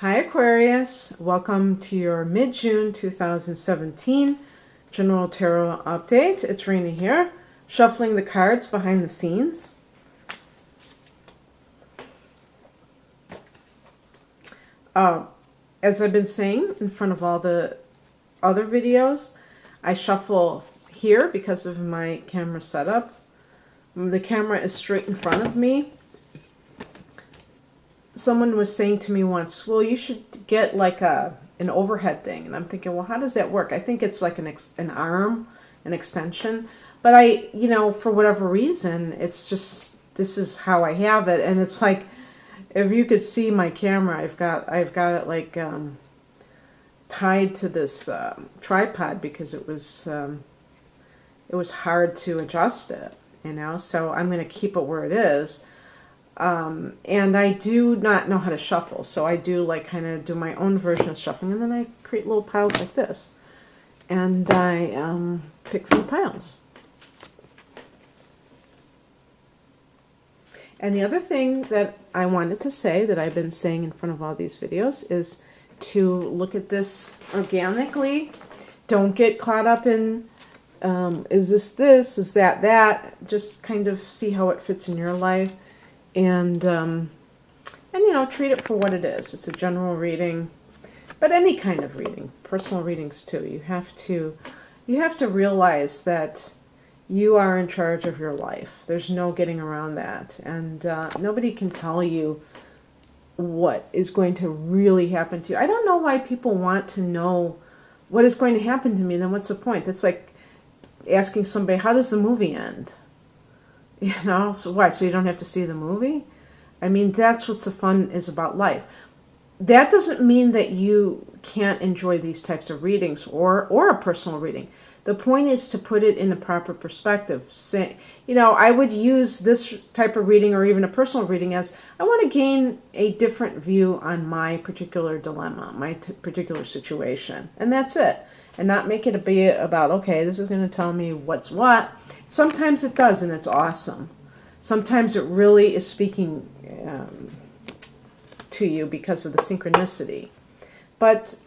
Hi Aquarius, welcome to your mid-June 2017 General Tarot Update. It's Rena here, shuffling the cards behind the scenes. As I've been saying in front of all the other videos, I shuffle here because of my camera setup. The camera is straight in front of me. Someone was saying to me once, well, you should get like an overhead thing. And I'm thinking, well, how does that work? I think it's like an arm, an extension. But for whatever reason, it's just, this is how I have it. And it's like, if you could see my camera, I've got it like tied to this tripod because it was hard to adjust it, so I'm going to keep it where it is. And I do not know how to shuffle, so I do like kind of do my own version of shuffling, and then I create little piles like this, and I pick from the piles. And the other thing that I wanted to say that I've been saying in front of all these videos is to look at this organically. Don't get caught up in is this, is that. Just kind of see how it fits in your life. And treat it for what it is. It's a general reading, but any kind of reading, personal readings too. You have to realize that you are in charge of your life. There's no getting around that, and nobody can tell you what is going to really happen to you. I don't know why people want to know what is going to happen to me. Then what's the point? That's like asking somebody, how does the movie end? So why? So you don't have to see the movie? I mean, that's what the fun is about life. That doesn't mean that you can't enjoy these types of readings or a personal reading. The point is to put it in a proper perspective. I would use this type of reading or even a personal reading as I want to gain a different view on my particular dilemma, my particular situation. And that's it. And not make it be about, okay, this is going to tell me what's what. Sometimes it does, and it's awesome. Sometimes it really is speaking to you because of the synchronicity. But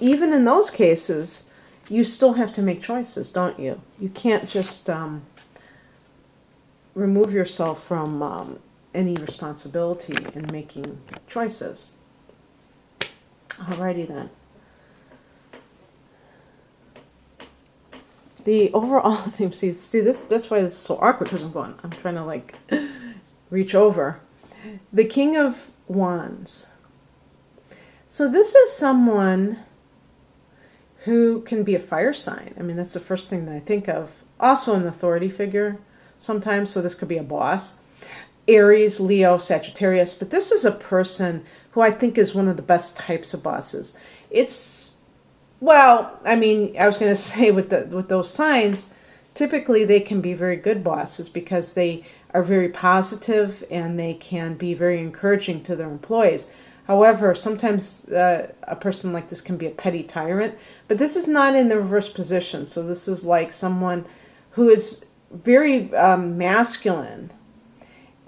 even in those cases, you still have to make choices, don't you? You can't just remove yourself from any responsibility in making choices. Alrighty then. The overall theme, see this, that's why this is so awkward, because I'm trying to like reach over. The King of Wands. So this is someone who can be a fire sign. I mean, that's the first thing that I think of. Also an authority figure sometimes, so this could be a boss. Aries, Leo, Sagittarius, but this is a person who I think is one of the best types of bosses. Well, I mean, I was going to say with those signs, typically they can be very good bosses because they are very positive and they can be very encouraging to their employees. However, sometimes a person like this can be a petty tyrant, but this is not in the reverse position. So this is like someone who is very masculine.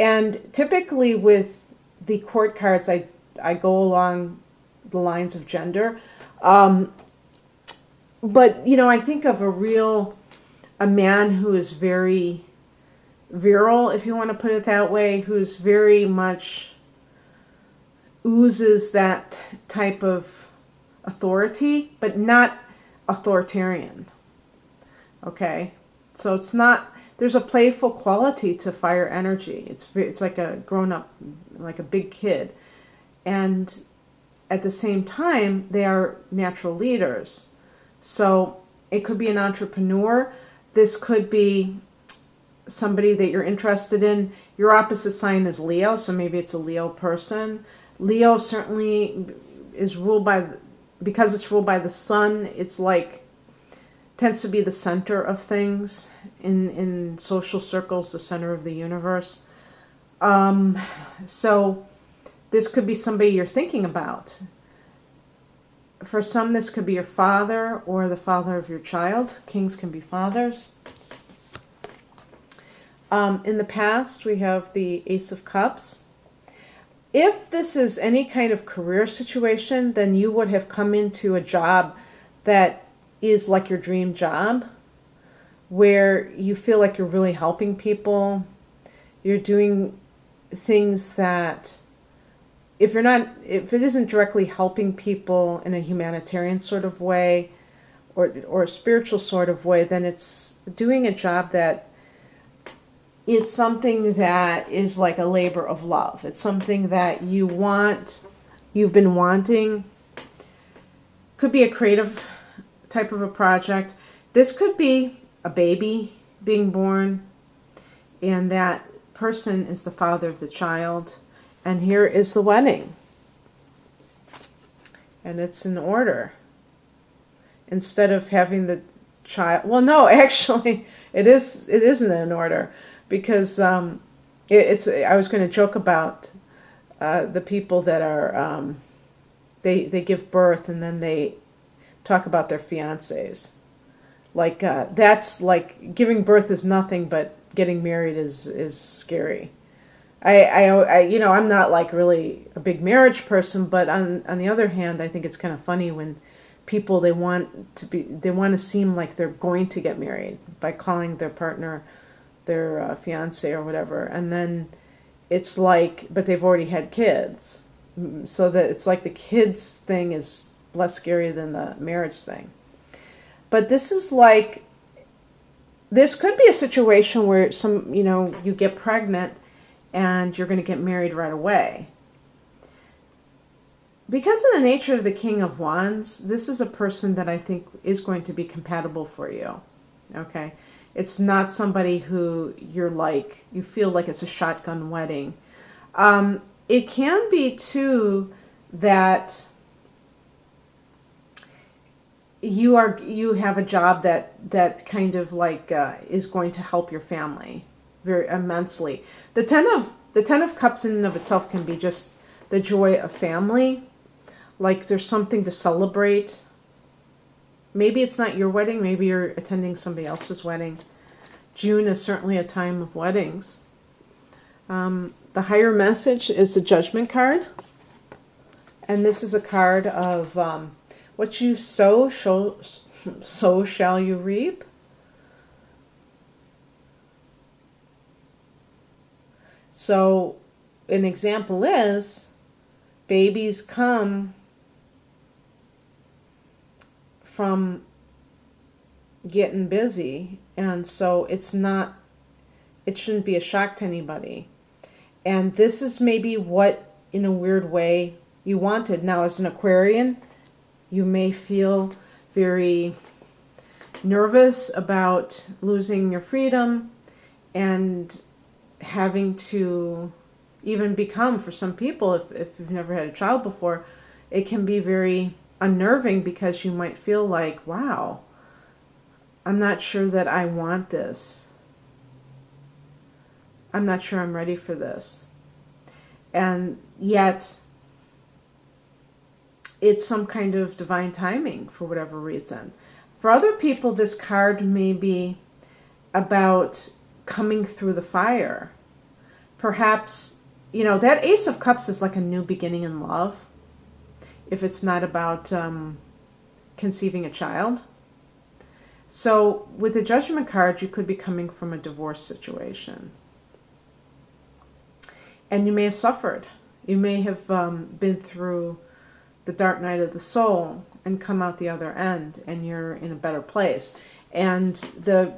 And typically with the court cards, I go along the lines of gender. But, I think of a man who is very virile, if you want to put it that way, who's very much oozes that type of authority, but not authoritarian. Okay? So it's not, there's a playful quality to fire energy. It's like a grown-up, like a big kid. And at the same time, they are natural leaders. So it could be an entrepreneur. This could be somebody that you're interested in. Your opposite sign is Leo, so maybe it's a Leo person. Leo certainly is ruled because it's ruled by the sun, it's like, tends to be the center of things in social circles, the center of the universe. So this could be somebody you're thinking about. For some, this could be your father or the father of your child. Kings can be fathers. In the past, we have the Ace of Cups. if this is any kind of career situation, then you would have come into a job that is like your dream job, where you feel like you're really helping people. You're doing things that, if it isn't directly helping people in a humanitarian sort of way or a spiritual sort of way, then it's doing a job that is something that is like a labor of love. It's something that you've been wanting. Could be a creative type of a project. This could be a baby being born, and that person is the father of the child. And here is the wedding. And it's in order. Instead of having the child, well, no, actually, it isn't in order, because it's. I was going to joke about the people that are they give birth and then they talk about their fiancés. Like that's like giving birth is nothing, but getting married is scary. I you know, I'm not like really a big marriage person, but on the other hand, I think it's kind of funny when people they want to seem like they're going to get married by calling their partner their fiance or whatever, and then it's like, but they've already had kids, so that it's like the kids thing is less scary than the marriage thing. But this is like, this could be a situation where you get pregnant and you're going to get married right away. Because of the nature of the King of Wands, this is a person that I think is going to be compatible for you. Okay? It's not somebody who you feel like it's a shotgun wedding. It can be too that you have a job that kind of like is going to help your family very immensely. The ten of Cups in and of itself can be just the joy of family. Like there's something to celebrate. Maybe it's not your wedding. Maybe you're attending somebody else's wedding. June is certainly a time of weddings. The higher message is the Judgment card. And this is a card of what you sow, so shall you reap. So an example is babies come from getting busy, and so it shouldn't be a shock to anybody. And this is maybe what, in a weird way, you wanted. Now, as an Aquarian, you may feel very nervous about losing your freedom and having to even become, for some people, if you've never had a child before, it can be very unnerving because you might feel like, wow, I'm not sure that I want this. I'm not sure I'm ready for this. And yet, it's some kind of divine timing for whatever reason. For other people, this card may be about coming through the fire. Perhaps, that Ace of Cups is like a new beginning in love, if it's not about conceiving a child. So with the Judgment card, you could be coming from a divorce situation. And you may have suffered. You may have been through the dark night of the soul and come out the other end, and you're in a better place. And the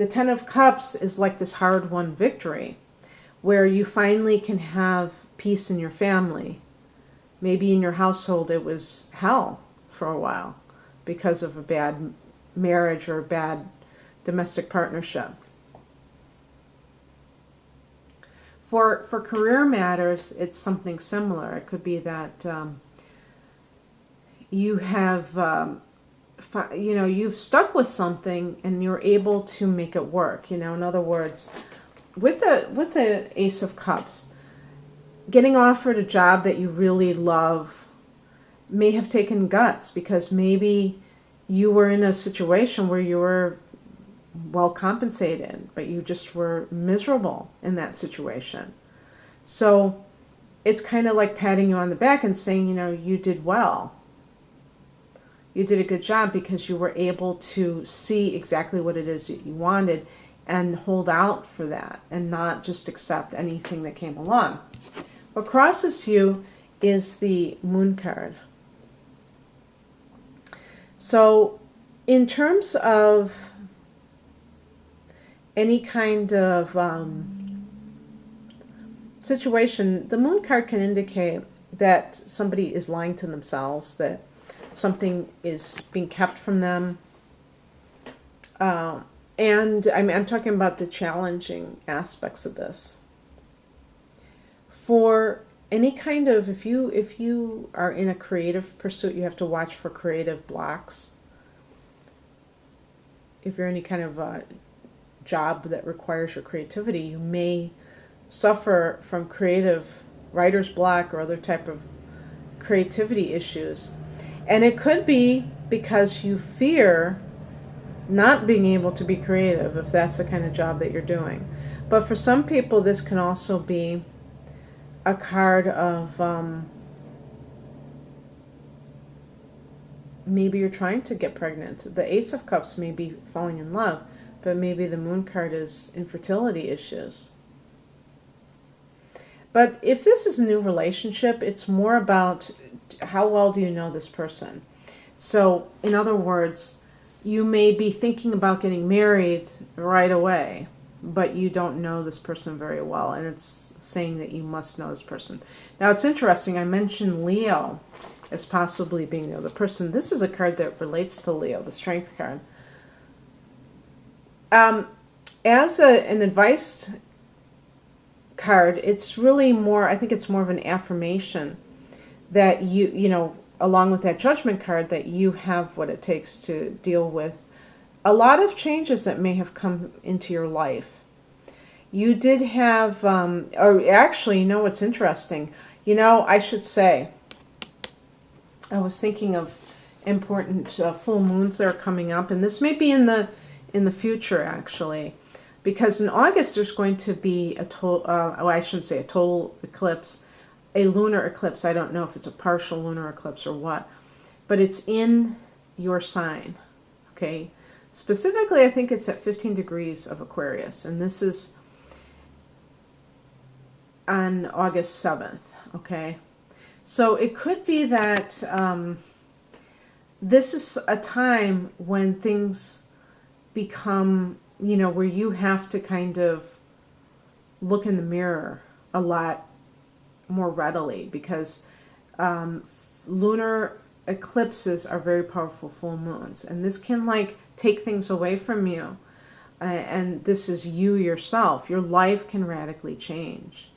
Ten of Cups is like this hard-won victory, where you finally can have peace in your family. Maybe in your household it was hell for a while because of a bad marriage or a bad domestic partnership. For career matters, it's something similar. It could be that you have, you've stuck with something and you're able to make it work. In other words, with the Ace of Cups, getting offered a job that you really love may have taken guts, because maybe you were in a situation where you were well compensated, but you just were miserable in that situation. So it's kind of like patting you on the back and saying, you know, you did well. You did a good job because you were able to see exactly what it is that you wanted and hold out for that and not just accept anything that came along. What crosses you is the Moon card. So in terms of any kind of situation, the Moon card can indicate that somebody is lying to themselves, that something is being kept from them. And I'm talking about the challenging aspects of this. For any kind of, if you are in a creative pursuit, you have to watch for creative blocks. If you're in any kind of job that requires your creativity, you may suffer from creative writer's block or other type of creativity issues. And it could be because you fear not being able to be creative, if that's the kind of job that you're doing. But for some people, this can also be a card of maybe you're trying to get pregnant. The Ace of Cups may be falling in love, but maybe the Moon card is infertility issues. But if this is a new relationship, it's more about how well do you know this person. So, in other words, you may be thinking about getting married right away, but you don't know this person very well, and it's saying that you must know this person. Now, it's interesting, I mentioned Leo as possibly being the other person. This is a card that relates to Leo, the Strength card. As an advice card, it's really more, I think it's more of an affirmation that you know, along with that Judgment card, that you have what it takes to deal with a lot of changes that may have come into your life. You did have, or actually, you know what's interesting? You know, I should say, I was thinking of important full moons that are coming up, and this may be in the future, actually, because in August there's going to be a total, I shouldn't say a total eclipse, a lunar eclipse. I don't know if it's a partial lunar eclipse or what, but it's in your sign, okay? Specifically, I think it's at 15 degrees of Aquarius, and this is on August 7th, okay? So it could be that this is a time when things become, you know, where you have to kind of look in the mirror a lot more readily, because lunar eclipses are very powerful full moons, and this can like take things away from you, and this is you yourself. Your life can radically change,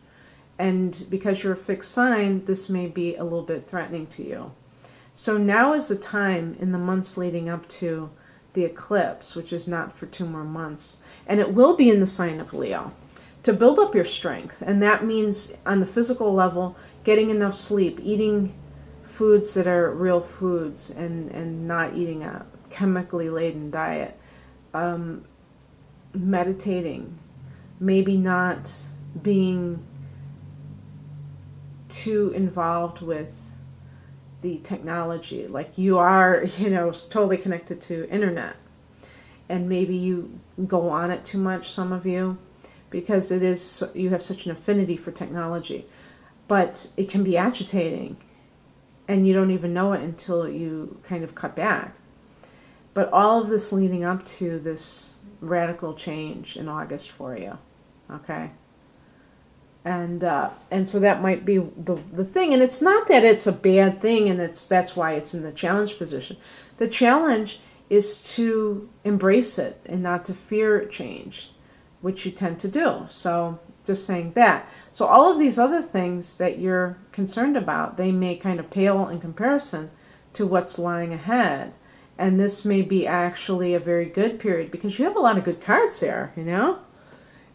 and because you're a fixed sign, this may be a little bit threatening to you. So now is the time in the months leading up to the eclipse, which is not for 2 more months, and it will be in the sign of Leo, to build up your strength. And that means on the physical level, getting enough sleep, eating foods that are real foods, and not eating a chemically laden diet, meditating, maybe not being too involved with the technology, like you are, you know, totally connected to internet, and maybe you go on it too much, some of you, because it is, you have such an affinity for technology, but it can be agitating, and you don't even know it until you kind of cut back. But all of this leading up to this radical change in August for you, okay? And so that might be the thing, and it's not that it's a bad thing, and that's why it's in the challenge position. The challenge is to embrace it and not to fear change, which you tend to do. So just saying that. So all of these other things that you're concerned about, they may kind of pale in comparison to what's lying ahead. And this may be actually a very good period, because you have a lot of good cards there, you know?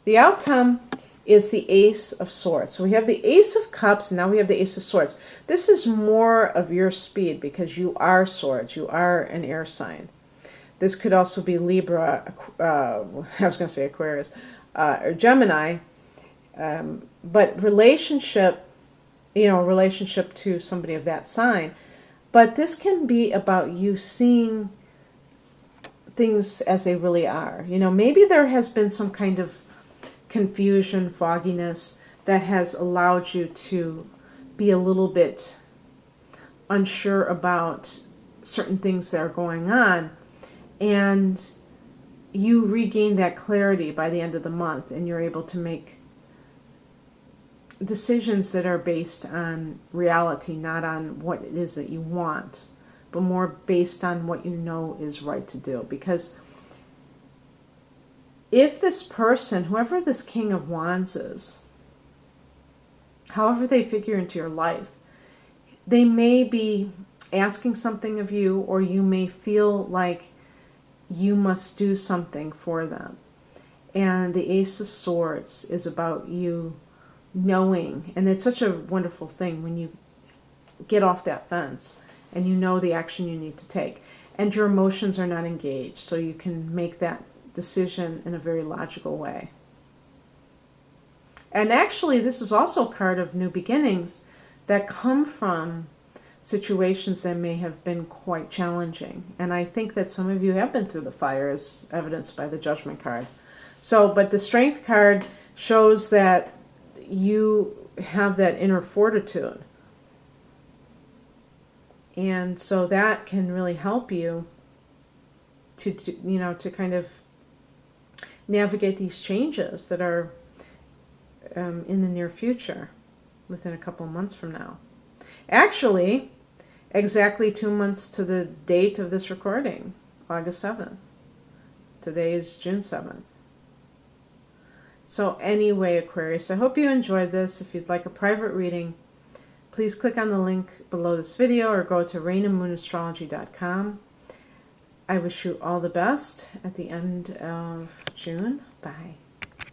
The outcome is the Ace of Swords. So we have the Ace of Cups, and now we have the Ace of Swords. This is more of your speed, because you are swords. You are an air sign. This could also be Libra, I was going to say Aquarius, or Gemini. But relationship you know, a relationship to somebody of that sign. But this can be about you seeing things as they really are. You know, maybe there has been some kind of confusion, fogginess that has allowed you to be a little bit unsure about certain things that are going on, and you regain that clarity by the end of the month, and you're able to make decisions that are based on reality, not on what it is that you want, but more based on what you know is right to do. Because if this person, whoever this King of Wands is, however they figure into your life, they may be asking something of you, or you may feel like you must do something for them. And the Ace of Swords is about you knowing, and it's such a wonderful thing when you get off that fence and you know the action you need to take, and your emotions are not engaged, so you can make that decision in a very logical way. And actually, this is also a card of new beginnings that come from situations that may have been quite challenging. And I think that some of you have been through the fire, as evidenced by the Judgment card. So, but the Strength card shows that you have that inner fortitude. And so that can really help you to you know, to kind of navigate these changes that are in the near future, within a couple of months from now. Actually, exactly 2 months to the date of this recording, August 7th. Today is June 7th. So anyway, Aquarius, I hope you enjoyed this. If you'd like a private reading, please click on the link below this video or go to rainandmoonastrology.com. I wish you all the best at the end of June. Bye.